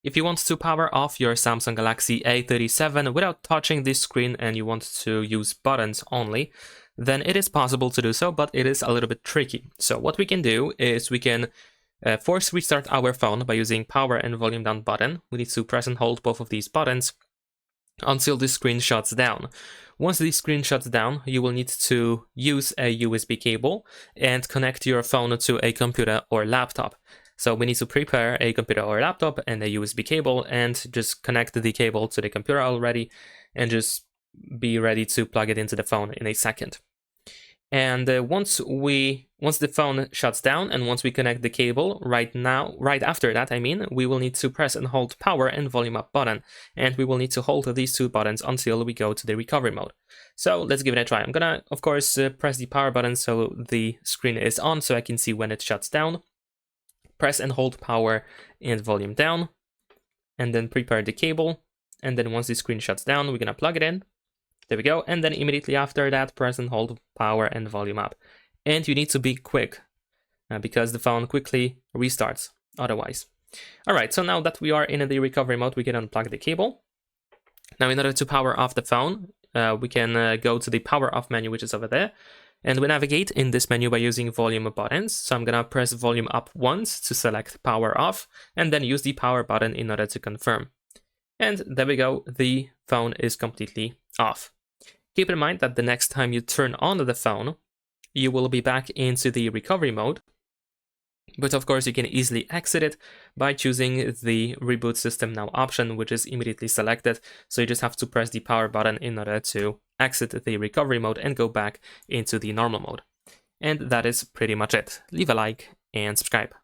If you want to power off your Samsung Galaxy A37 without touching this screen and you want to use buttons only, then it is possible to do so, but it is a little bit tricky. So what we can do is we can force restart our phone by using power and volume down button. We need to press and hold both of these buttons until the screen shuts down. Once the screen shuts down, you will need to use a USB cable and connect your phone to a computer or laptop. So we need to prepare a computer or laptop and a USB cable and just connect the cable to the computer already and just be ready to plug it into the phone in a second. And once the phone shuts down and once we connect the cable, right after that, we will need to press and hold power and volume up button. And we will need to hold these two buttons until we go to the recovery mode. So let's give it a try. I'm gonna, of course, press the power button so the screen is on so I can see when it shuts down. Press and hold power and volume down, and then prepare the cable. And then once the screen shuts down, we're gonna plug it in. There we go. And then immediately after that, press and hold power and volume up. And you need to be quick because the phone quickly restarts otherwise. All right, so now that we are in the recovery mode, we can unplug the cable. Now, in order to power off the phone, we can go to the power off menu, which is over there. And we navigate in this menu by using volume buttons. So I'm gonna press volume up once to select power off, and then use the power button in order to confirm. And there we go, the phone is completely off. Keep in mind that the next time you turn on the phone, you will be back into the recovery mode. But of course, you can easily exit it by choosing the reboot system now option, which is immediately selected. So you just have to press the power button in order to exit the recovery mode and go back into the normal mode. And that is pretty much it. Leave a like and subscribe.